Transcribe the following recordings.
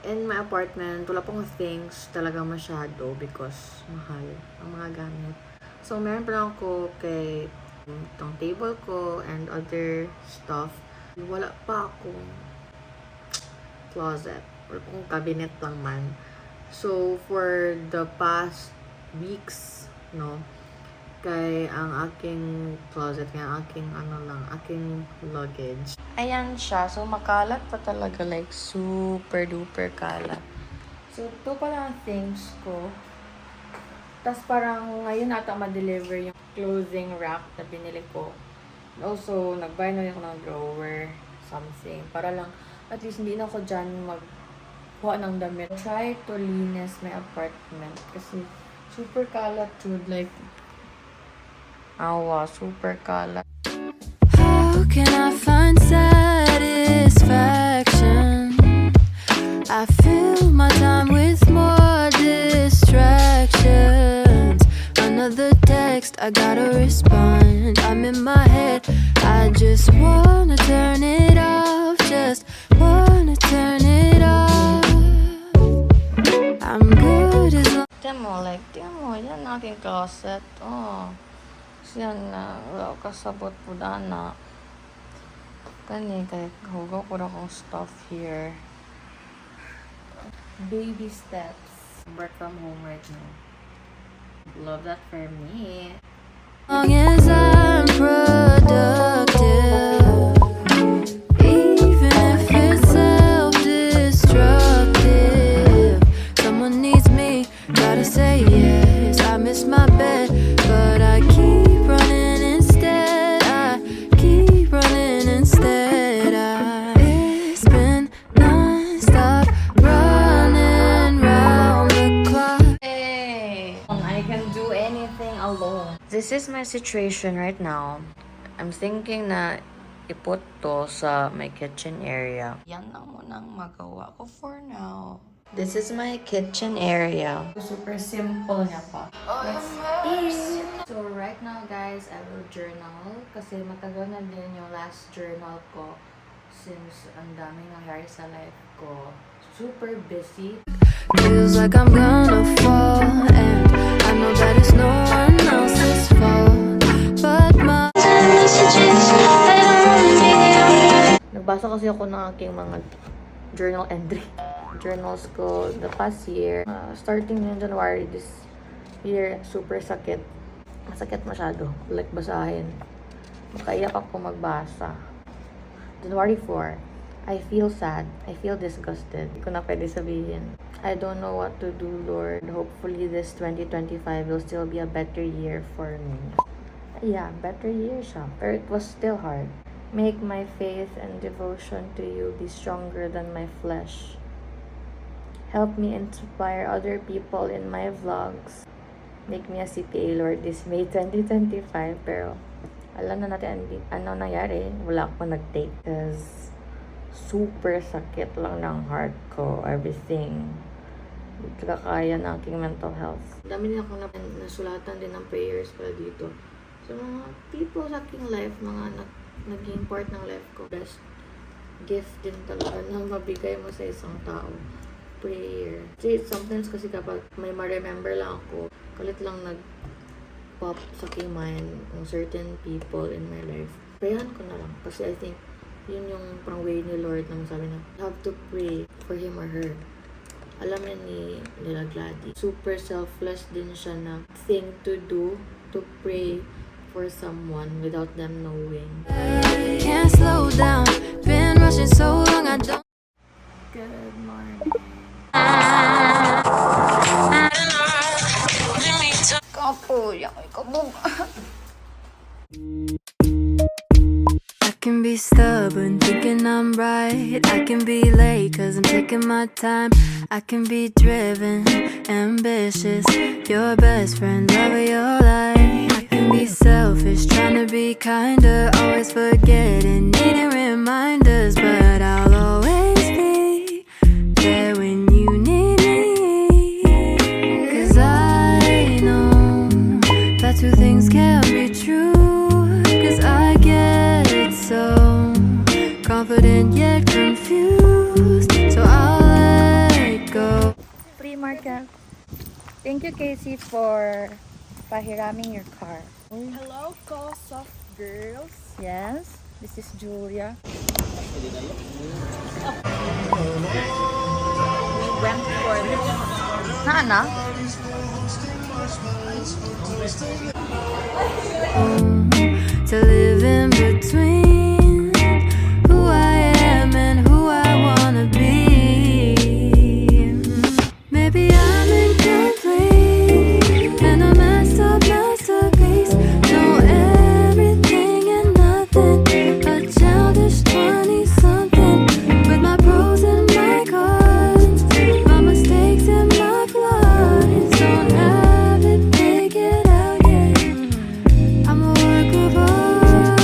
in my apartment, wala pong things talaga masyado because mahal ang mga gamit. So, meron pa lang ako kay itong table ko and other stuff. Wala pa akong closet or kung cabinet lang man. So, for the past weeks, no, kay ang aking closet, kaya ang aking aking luggage. Ayan siya. So, makalat pa talaga. Like, super duper kalat. So, ito pala ang things ko. Tapos parang ngayon ata ma-deliver yung clothing rack na binili ko. Also, nag-buy na ako ng drawer, something. Para lang, at least hindi na ako dyan magkuha ng damit. Try to linis my apartment. Kasi, super kalat dude. Like, awa, super kalat. How can I find satisfaction? I fill my time with more distractions. Another text, I gotta respond. I'm in my head, I just wanna turn it off. Just wanna turn it off. I'm good as long. Tingnan mo, yan ang aking closet. Oh. Yan na, wala ko kasabot po na. Kani, kaya hugaw ko na akong stuff here. Baby steps. Work from home right now. Love that for me. Long as I'm productive, even if it's self-destructive. Someone needs me, gotta say yes. I miss my bed, but I keep running instead. It's been non-stop running round the clock. Hey! I can do anything alone. This is my situation right now. I'm thinking na iput to sa my kitchen area. Yan lang munang magawa ko for now. This is my kitchen area. Super simple niya pa. Let's eat! So right now guys, I will journal. Kasi matagal na din yung last journal ko. Since ang daming nangyari sa life ko. Super busy. Feels like I'm gonna fall, and I know that it's no one else's fault but mine. Nagbasa kasi ako ng aking mga journal entry. Journals ko the past year. Starting in January this year, super sakit. Masakit masyado. Like basahin. Makaiyak ako magbasa. January 4, I feel sad. I feel disgusted. Hindi ko na pwede sabihin. I don't know what to do, Lord. Hopefully this 2025 will still be a better year for me. Yeah, better year siya. Pero it was still hard. Make my faith and devotion to you be stronger than my flesh. Help me inspire other people in my vlogs. Make me a CPA, Lord, this May 2025. Pero alam na natin ano nangyari. Wala ako nag-take. Because super sakit lang ng heart ko. Everything. Hindi kaya ng aking mental health. Dami din ako nasulatan din ng prayers pala dito. So, mga people sa aking life, mga naging part ng life ko. Best gift din talaga na mabigay mo sa isang tao. Prayer. See, sometimes kasi kapag may ma-remember lang ako, kalit lang nag-pop sa aking mind ng certain people in my life. Prayan ko na lang. Kasi I think, yun yung parang way ni Lord na masabi na, you have to pray for him or her. Alam niya nila Gladys. Super selfless din siya na thing to do, to pray for someone without them knowing. Can't slow down, been rushing so long I don't. Good morning. Kapo, yakoy kabog. I can be stubborn, thinking I'm right. I can be late, cause I'm taking my time. I can be driven, ambitious, your best friend, love of your life. I can be selfish, trying to be kinder, always forgetting, needing reminders. But I'll always be there when you need me. Cause I know that two things can't be true. Cause I get it so confident yet confused. So I'll let Casey, for pahiraming your car. Hello, soft girls. Yes, this is Julia. We went for this. Na? To live in between who I am and who I wanna be. Maybe I'm incomplete and a messed up masterpiece. Know everything and nothing, a childish 20-something with my pros and my cons, my mistakes and my flaws. Don't have it figured out yet. I'm a work of art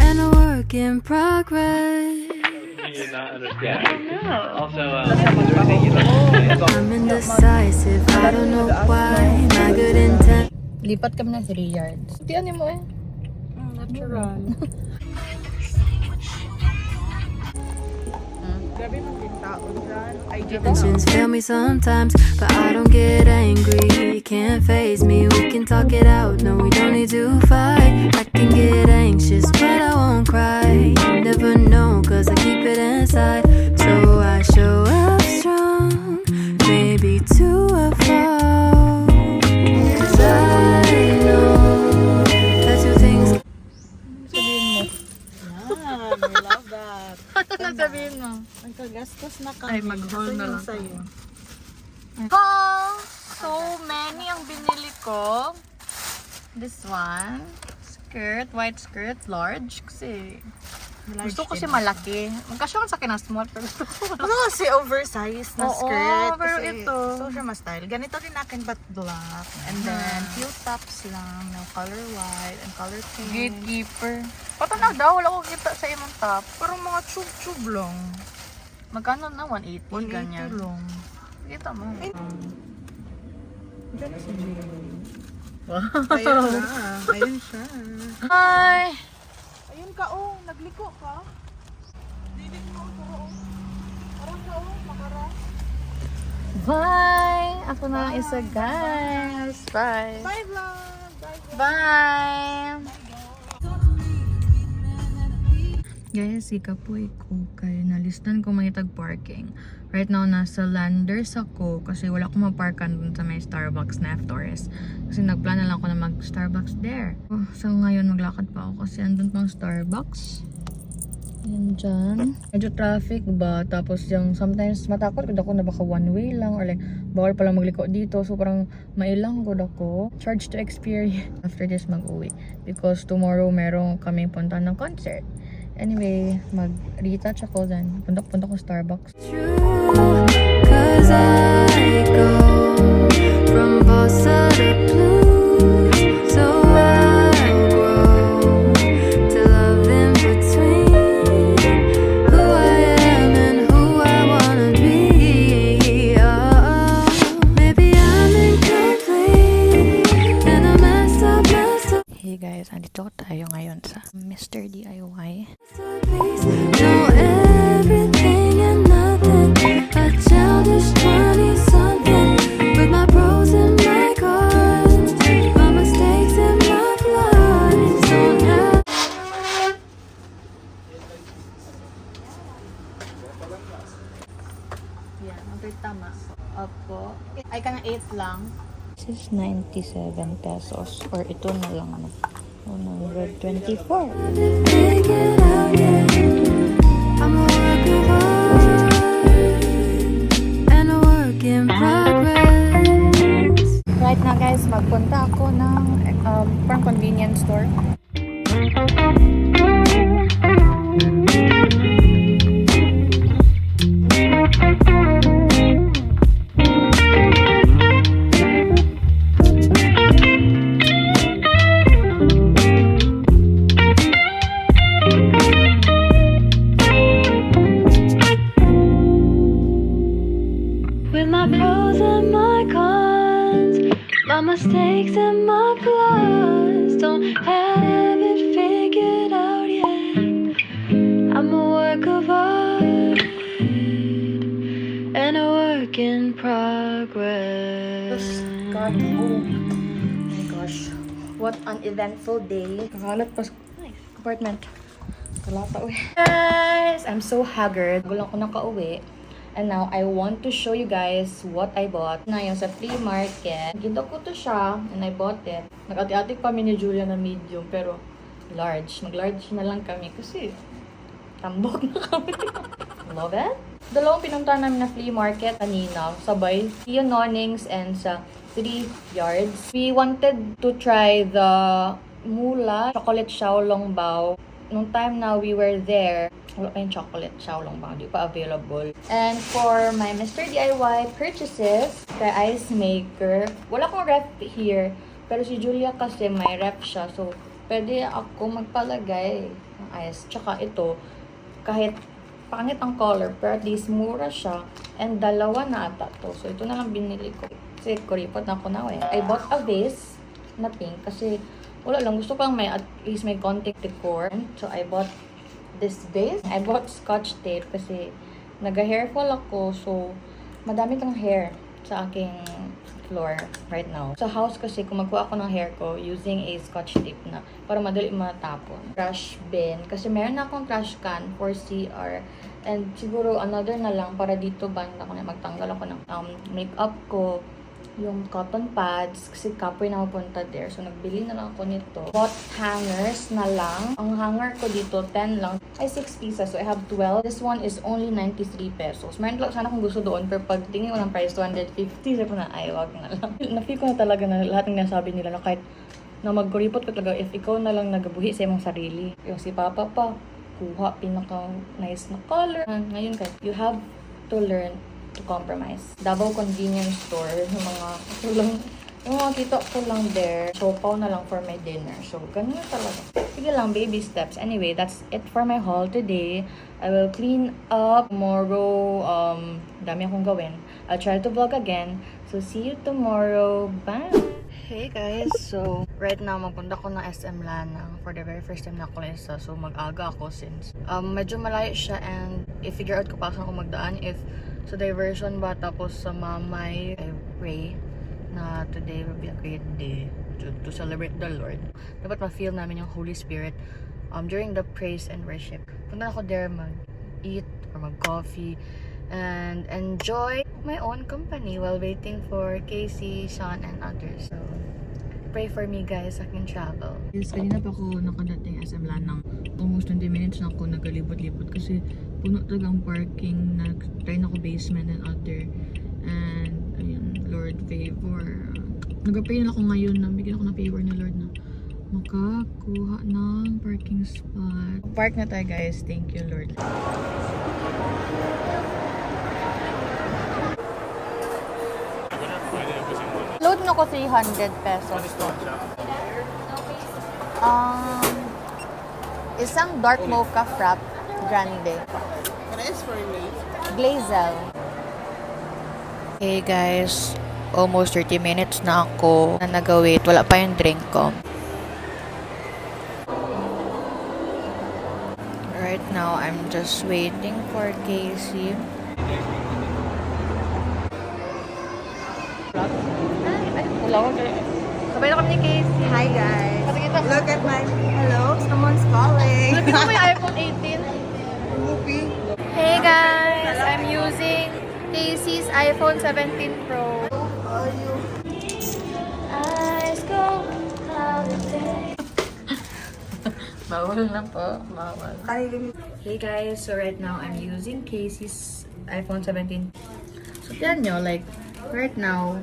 and a work in progress. You not understand. Also, is there anything you'd like to say? I'm indecisive, I don't know why. My good intent. Lipat kami ng 3 yards. Tiyan mo eh. Natural. Grabe mong din tao dyan. Ay, Intentions fail me sometimes, but I don't get angry. Can't phase me, we can talk it out. No, we don't need to fight. I can get anxious, but I won't cry. You never know, cause I keep it inside. So I show up strong, maybe to a fault. Cause I know that two things. Sabihin mo. Yan, I love that. Ano sabihin mo? Nagkagastos na kami. Ay, mag-haul na lang. Sa'yo. Oh, so many ang binili ko. This one, skirt, white skirt, large. Kasi gusto ko kasi malaki. Magkasya sa akin na small, pero gusto ko malaki. Ano kasi oversized na Oo, skirt. pero kasi ito. So siya ma-style. Ganito rin akin but black. And then few tops lang na color white and color pink. Gatekeeper. Patanaw daw, wala ko kita sa imong top. Parang mga tube-tube lang. Magkano na? 180, 180 ganyan. lang. Kita mo. Diyan na si Jay. Ayun na. Ayun siya. Hi! Ayun ka, oh. Nagliko ka. Didit mo ako, oh. Parang ka, oh. Makara. Bye! Ako na lang isa, guys. Bye! Bye, vlog. Bye, vlog. Bye! Guys, ikapoy ko kay nalistan ko may tag-parking. Right now, nasa Landers ako kasi wala akong maparkan dun sa may Starbucks na F-Torres. Kasi nagplana lang ako na mag-Starbucks there. Oh, so ngayon maglakad pa ako kasi andun pang Starbucks. Yan dyan. Medyo traffic ba? Tapos yung sometimes matakot ko na baka one way lang or like bawal palang magliko dito. So parang mailang ko ako. Charge to experience. After this mag-uwi. Because tomorrow meron kami punta ng concert. Anyway, mag-retouch ako dyan. Punta ko Starbucks. True, cause I go from bossa to blues, so I'll grow to love in between who I am and who I wanna be. Oh, maybe I'm incomplete and a messed up masterpiece. Hey guys, andito tayo ngayon sa Mr. DIY. Know everything and nothing, a childish 20-something with my pros and my cons, my mistakes and my flaws. Don't have Yan, okay, tama. Opo. Ay, ka ng 8 lang. This is 97 pesos. Or ito na lang, ano, 124. it figured out yet. I'm a work of art and a work in progress. Right now guys, magpunta ako ng parang convenience store. With my pros and my cons, my mistakes and my flaws, don't have it figured Oh my gosh. What an eventful day. Kakalat pa sa apartment. Kalata uwi. Guys, I'm so haggard. Gulang ko nakauwi. And now, I want to show you guys what I bought. Na yung sa flea market. Ginto ko to siya, and I bought it. Nag-ati-ati kami ni Julia na medium, pero large. Nag-large na lang kami kasi tambok na kami. Love it? Dalawang pinuntahan namin na flea market kanina. Sabay, Ian Nonnings and sa 3 Yards. We wanted to try the Mula Chocolate Xiaolongbao. Nung time na we were there, wala pa yung chocolate Xiaolongbao, di pa available. And for my Mr. DIY purchases, kay ice maker, wala akong ref here, pero si Julia kasi may ref siya, so pwede ako magpalagay ng ice. Tsaka ito, kahit pangit ang color, pero at least mura siya, and dalawa na ata to. So ito na lang binili ko. Kasi kuripot na ako na eh. I bought a vase na pink kasi wala lang, gusto ko lang may at least may konting decor. So I bought this vase. I bought scotch tape kasi nag-hair fall ako, so madami kang hair sa aking floor right now. Sa house kasi, kung magkuha ako ng hair ko using a scotch tape na para madali matapon. Trash bin. Kasi meron na akong trash can for CR. And siguro another na lang para dito banda ako na magtanggal ako ng makeup ko. Yung cotton pads, kasi kapoy na mapunta there. So, nagbili na lang ako nito. Bought hangers na lang. Ang hanger ko dito, 10 lang. Ay, 6 pieces. So, I have 12. This one is only 93 pesos. Meron lang sana kung gusto doon. Pero pag tingin ko ng price, 250. Sabi ko na, ay, wag na lang. Na-feel ko na talaga na lahat ng nasabi nila na kahit na magkuripot ko talaga, if ikaw na lang nagabuhi sa imong sarili. Yung si Papa pa, kuha, pinaka-nice na color. Ngayon, guys, you have to learn to compromise. Davao Convenience Store, yung mga kita ko lang there. Siopaw na lang for my dinner. So, ganun talaga. Sige lang, baby steps. Anyway, that's it for my haul today. I will clean up tomorrow. Dami akong gawin. I'll try to vlog again. So, see you tomorrow. Bye! Hey guys, so right now magpunta ko ng SM Lanang for the very first time na ako isa. So mag-aga ako since medyo malayo siya, and i-figure out ko pa saan ako magdaan, if sa diversion ba tapos sa Mamay. I pray na today will be a great day to celebrate the Lord. Dapat ma-feel namin yung Holy Spirit during the praise and worship. Punta ako there mag-eat or mag-coffee and enjoy my own company while waiting for Casey, Sean, and others. So, pray for me guys, I can travel. Yes, kanina pa ako nakadating SM Lanang. Almost 20 minutes na ako nagalibot-libot kasi puno talaga ang parking. Nag-try na ako basement and other. And, ayun, Lord, favor. Nag-pray na ako ngayon na bigyan ako ng favor ni Lord na makakuha ng parking spot. Park na tayo guys. Thank you, Lord. Load na ko 300 pesos. Isang dark mocha frap grande. What is for me? Glazel. Hey guys, almost 30 minutes na ako na nag-wait. Wala pa yung drink ko. Right now, I'm just waiting for Casey. Sabay na kami ni Casey. Hi guys. Patingin Look at my... Hello? Someone's calling. Look at my iPhone 18. Whoopee. Hey guys, I'm using Casey's iPhone 17 Pro. Are you? Eyes go holiday. Bawal na po. Bawal. Hey guys, so right now I'm using Casey's iPhone 17. So tiyan nyo, like, right now,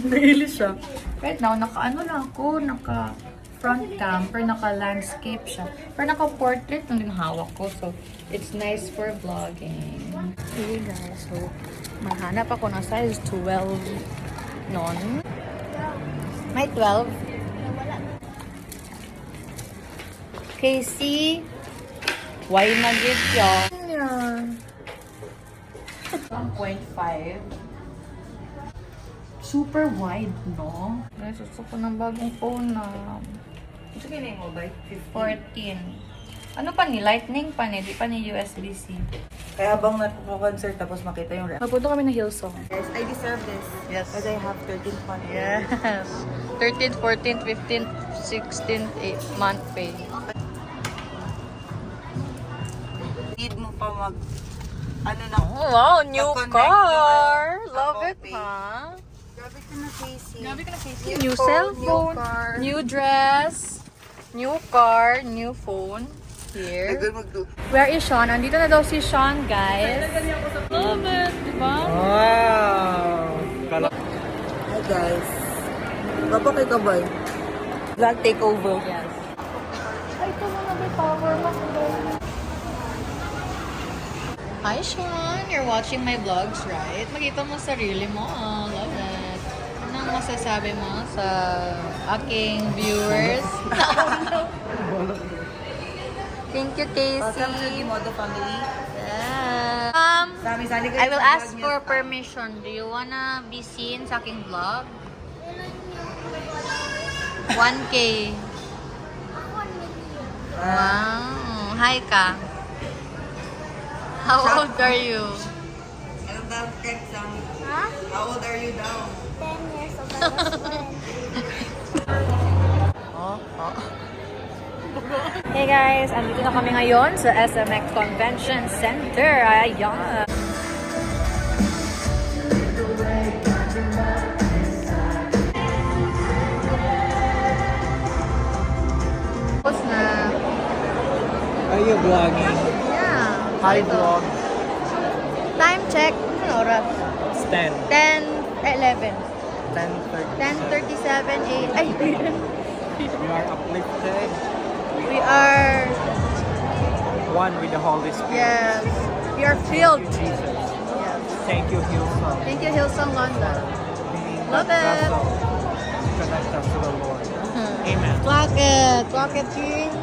nailis siya. Right now, naka-ano lang ako, naka-front cam, pero naka-landscape siya. Pero naka-portrait lang din hawak ko, so it's nice for vlogging. Hey guys, so maghanap ako ng size 12 noon. May 12. Casey, why nag-give yan? 1.5. Super wide, no? Guys, gusto ko ng bagong phone na... Ito kaya na yung mobile? 14. Ano pa ni? Lightning pa ni? Di pa ni USB-C. Kaya habang nagpo-concert tapos makita yung rep. Mapunta kami na Hillsong. Yes, I deserve this. Yes. Because I have 13 months. Yes. 13th, 14th, 15th, 16th, 8th month pay. Need mo pa mag... Ano na? Oh, wow, new Mag-connect car. yung, Love Apple it, Pay. huh? Grabe ka na, Casey. Grabe ka na, Casey. New New phone, cellphone, new car. new dress, new car, new phone. Here. Where is Sean? Andito na daw si Sean, guys. Love it, diba? Wow! Hi guys. Baba kay Kabay. Vlog takeover. Yes. Ay, ito mo na may power bank. Hi, Sean. You're watching my vlogs, right? Makita mo sarili mo. Oh, love it. Anong masasabi mo sa aking viewers? Thank you, Casey. Welcome to the Modo family. Yeah. Sali-sali kayo I will sa ask vlog for niya. permission. Do you wanna be seen sa aking vlog? 1K. Wow. Hi ka. How old are you? Ano daw, text ang... Huh? How old are you now? 10 years old. I was born. Hey guys, andito na kami ngayon sa SMX Convention Center. Ayan. Tapos na. Are you vlogging? Yeah. Hi vlog. Time check. Ano oras? It's 10. 10:11. 10:30. 10:37 Ay, You are uplifted. we are, One with the Holy Spirit. yes, we are filled. Thank you, Jesus. Yes. Thank you, Hillsong. Thank you, Hillsong London. Being Love that it. vessel to connect us to the Lord. Amen. Clock it, King.